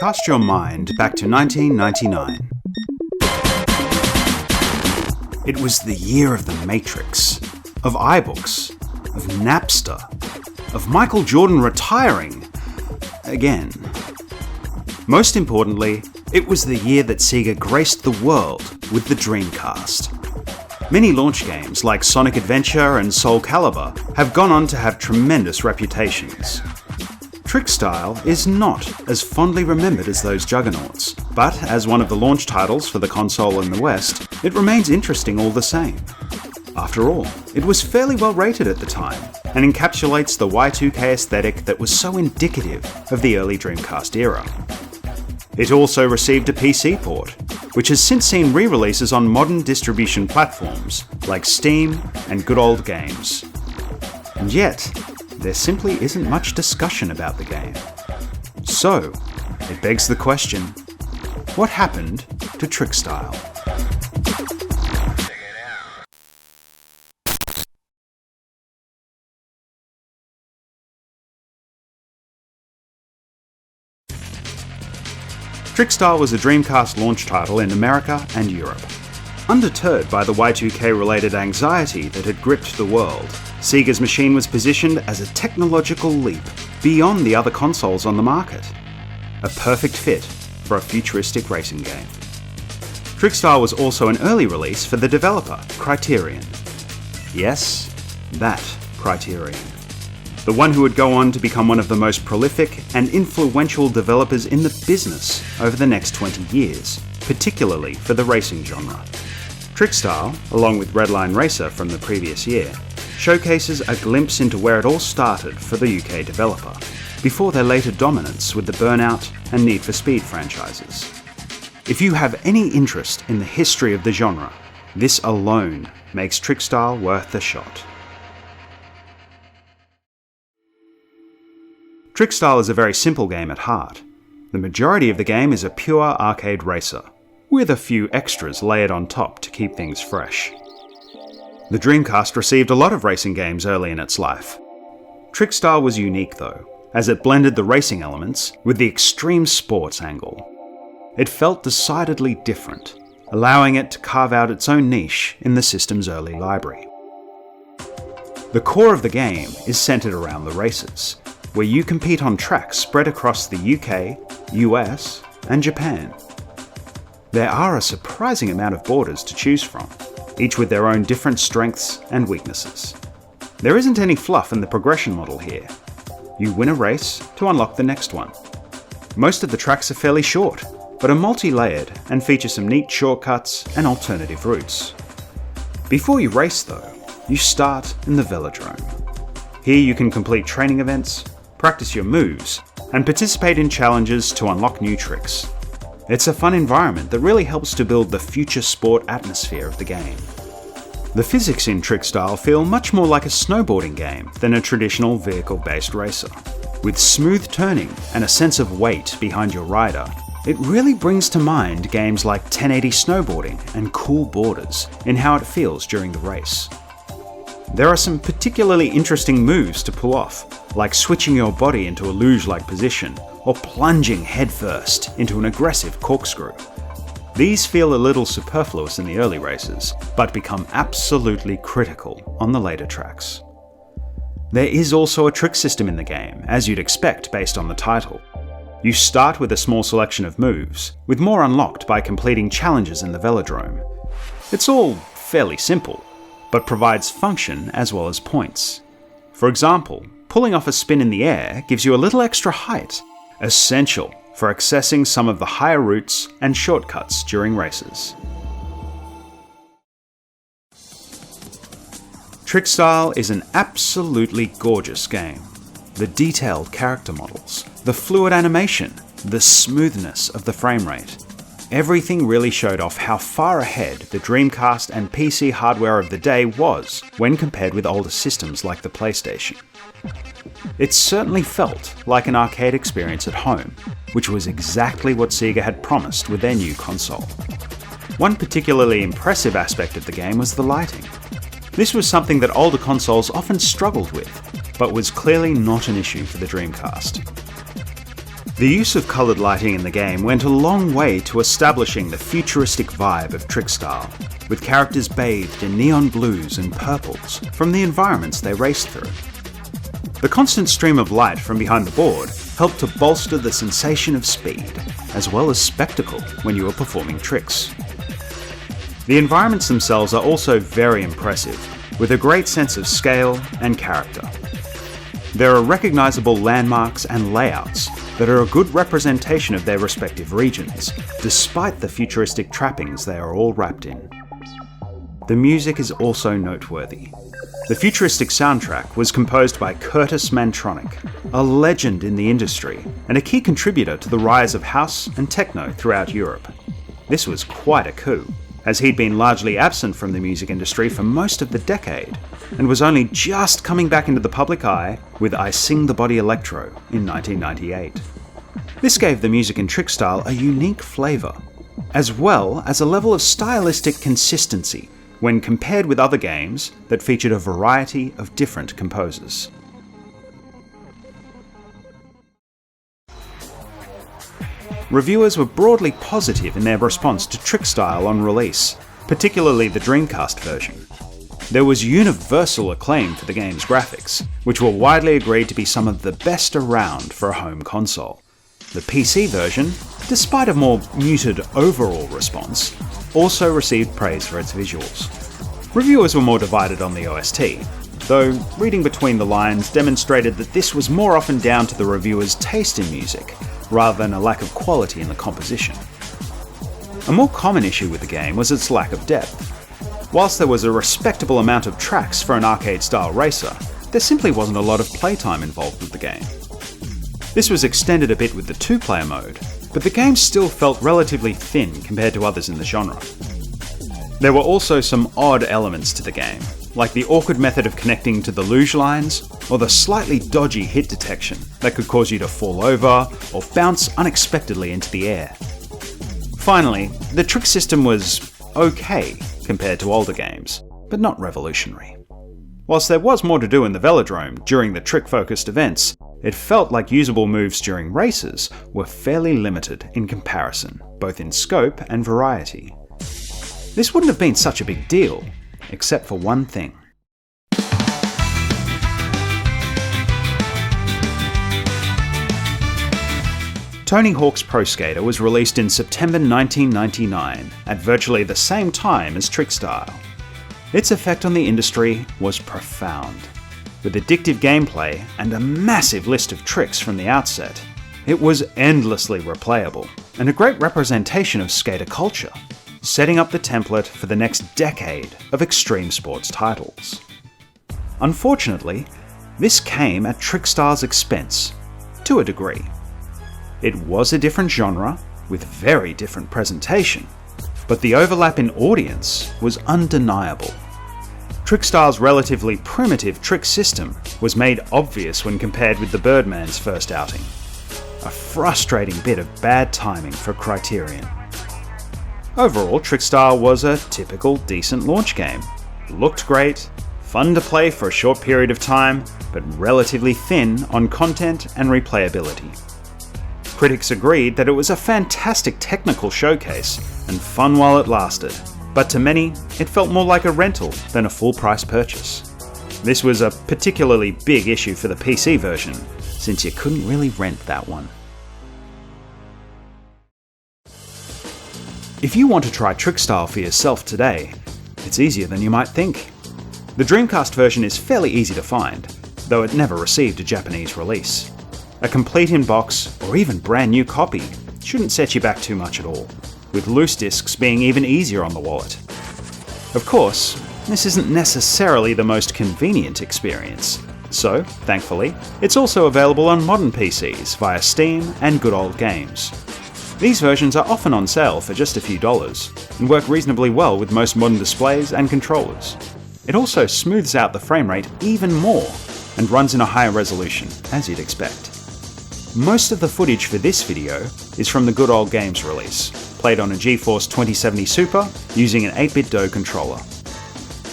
Cast your mind back to 1999. It was the year of The Matrix, of iBooks, of Napster, of Michael Jordan retiring again. Most importantly, it was the year that Sega graced the world with the Dreamcast. Many launch games like Sonic Adventure and Soul Calibur have gone on to have tremendous reputations. Trickstyle is not as fondly remembered as those juggernauts, but as one of the launch titles for the console in the West, it remains interesting all the same. After all, it was fairly well rated at the time, and encapsulates the Y2K aesthetic that was so indicative of the early Dreamcast era. It also received a PC port, which has since seen re-releases on modern distribution platforms like Steam and Good Old Games. And yet, there simply isn't much discussion about the game. So, it begs the question, what happened to Trickstyle? Trickstyle was a Dreamcast launch title in America and Europe. Undeterred by the Y2K-related anxiety that had gripped the world, Sega's machine was positioned as a technological leap beyond the other consoles on the market. A perfect fit for a futuristic racing game. Trickstyle was also an early release for the developer, Criterion. Yes, that Criterion. The one who would go on to become one of the most prolific and influential developers in the business over the next 20 years, particularly for the racing genre. Trickstyle, along with Redline Racer from the previous year, showcases a glimpse into where it all started for the UK developer, before their later dominance with the Burnout and Need for Speed franchises. If you have any interest in the history of the genre, this alone makes Trickstyle worth a shot. Trickstyle is a very simple game at heart. The majority of the game is a pure arcade racer, with a few extras layered on top to keep things fresh. The Dreamcast received a lot of racing games early in its life. Trickstyle was unique though, as it blended the racing elements with the extreme sports angle. It felt decidedly different, allowing it to carve out its own niche in the system's early library. The core of the game is centered around the races, where you compete on tracks spread across the UK, US, and Japan. There are a surprising amount of borders to choose from, each with their own different strengths and weaknesses. There isn't any fluff in the progression model here. You win a race to unlock the next one. Most of the tracks are fairly short, but are multi-layered and feature some neat shortcuts and alternative routes. Before you race though, you start in the velodrome. Here you can complete training events, practice your moves, and participate in challenges to unlock new tricks. It's a fun environment that really helps to build the future sport atmosphere of the game. The physics in Trickstyle feel much more like a snowboarding game than a traditional vehicle-based racer. With smooth turning and a sense of weight behind your rider, it really brings to mind games like 1080 snowboarding and Cool Borders in how it feels during the race. There are some particularly interesting moves to pull off, like switching your body into a luge-like position, or plunging headfirst into an aggressive corkscrew. These feel a little superfluous in the early races, but become absolutely critical on the later tracks. There is also a trick system in the game, as you'd expect based on the title. You start with a small selection of moves, with more unlocked by completing challenges in the velodrome. It's all fairly simple, but provides function as well as points. For example, pulling off a spin in the air gives you a little extra height, essential for accessing some of the higher routes and shortcuts during races. Trickstyle is an absolutely gorgeous game. The detailed character models, the fluid animation, the smoothness of the frame rate. Everything really showed off how far ahead the Dreamcast and PC hardware of the day was when compared with older systems like the PlayStation. It certainly felt like an arcade experience at home, which was exactly what Sega had promised with their new console. One particularly impressive aspect of the game was the lighting. This was something that older consoles often struggled with, but was clearly not an issue for the Dreamcast. The use of coloured lighting in the game went a long way to establishing the futuristic vibe of Trickstyle, with characters bathed in neon blues and purples from the environments they raced through. The constant stream of light from behind the board helped to bolster the sensation of speed, as well as spectacle when you were performing tricks. The environments themselves are also very impressive, with a great sense of scale and character. There are recognisable landmarks and layouts that are a good representation of their respective regions, despite the futuristic trappings they are all wrapped in. The music is also noteworthy. The futuristic soundtrack was composed by Curtis Mantronic, a legend in the industry and a key contributor to the rise of house and techno throughout Europe. This was quite a coup, as he'd been largely absent from the music industry for most of the decade, and was only just coming back into the public eye with I Sing the Body Electro in 1998. This gave the music in Trickstyle a unique flavour, as well as a level of stylistic consistency when compared with other games that featured a variety of different composers. Reviewers were broadly positive in their response to Trickstyle on release, particularly the Dreamcast version. There was universal acclaim for the game's graphics, which were widely agreed to be some of the best around for a home console. The PC version, despite a more muted overall response, also received praise for its visuals. Reviewers were more divided on the OST, though reading between the lines demonstrated that this was more often down to the reviewers' taste in music, rather than a lack of quality in the composition. A more common issue with the game was its lack of depth. Whilst there was a respectable amount of tracks for an arcade-style racer, there simply wasn't a lot of playtime involved with the game. This was extended a bit with the two-player mode, but the game still felt relatively thin compared to others in the genre. There were also some odd elements to the game, like the awkward method of connecting to the luge lines, or the slightly dodgy hit detection that could cause you to fall over or bounce unexpectedly into the air. Finally, the trick system was okay compared to older games, but not revolutionary. Whilst there was more to do in the velodrome during the trick-focused events, it felt like usable moves during races were fairly limited in comparison, both in scope and variety. This wouldn't have been such a big deal, except for one thing. Tony Hawk's Pro Skater was released in September 1999, at virtually the same time as Trickstyle. Its effect on the industry was profound. With addictive gameplay and a massive list of tricks from the outset, it was endlessly replayable, and a great representation of skater culture, setting up the template for the next decade of extreme sports titles. Unfortunately, this came at Trickstyle's expense, to a degree. It was a different genre, with very different presentation, but the overlap in audience was undeniable. Trickstyle's relatively primitive trick system was made obvious when compared with the Birdman's first outing. A frustrating bit of bad timing for Criterion. Overall, Trickstyle was a typical decent launch game. Looked great, fun to play for a short period of time, but relatively thin on content and replayability. Critics agreed that it was a fantastic technical showcase and fun while it lasted, but to many, it felt more like a rental than a full-price purchase. This was a particularly big issue for the PC version, since you couldn't really rent that one. If you want to try Trickstyle for yourself today, it's easier than you might think. The Dreamcast version is fairly easy to find, though it never received a Japanese release. A complete in-box, or even brand new copy, shouldn't set you back too much at all, with loose discs being even easier on the wallet. Of course, this isn't necessarily the most convenient experience, so, thankfully, it's also available on modern PCs via Steam and Good Old Games. These versions are often on sale for just a few dollars, and work reasonably well with most modern displays and controllers. It also smooths out the frame rate even more, and runs in a higher resolution, as you'd expect. Most of the footage for this video is from the Good Old Games release, played on a GeForce 2070 Super using an 8-bit-do controller.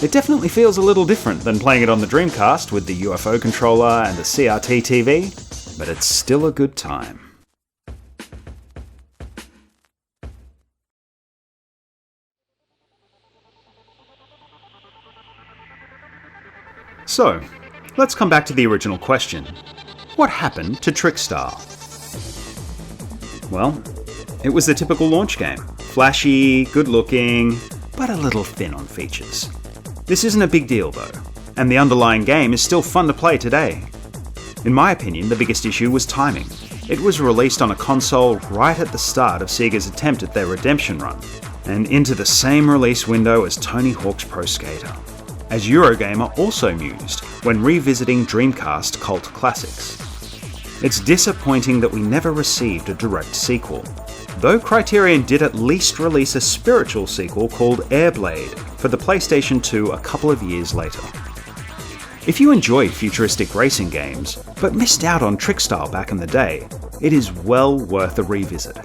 It definitely feels a little different than playing it on the Dreamcast with the UFO controller and the CRT TV, but it's still a good time. So, let's come back to the original question. What happened to Trickstar? Well, it was the typical launch game. Flashy, good looking, but a little thin on features. This isn't a big deal though, and the underlying game is still fun to play today. In my opinion, the biggest issue was timing. It was released on a console right at the start of Sega's attempt at their redemption run, and into the same release window as Tony Hawk's Pro Skater, as Eurogamer also mused when revisiting Dreamcast cult classics. It's disappointing that we never received a direct sequel, though Criterion did at least release a spiritual sequel called Airblade for the PlayStation 2 a couple of years later. If you enjoy futuristic racing games, but missed out on Trickstar back in the day, it is well worth a revisit.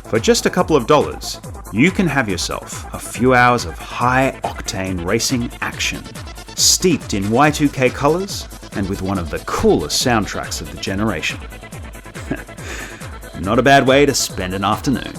For just a couple of dollars, you can have yourself a few hours of high-octane racing action, steeped in Y2K colours and with one of the coolest soundtracks of the generation. Not a bad way to spend an afternoon.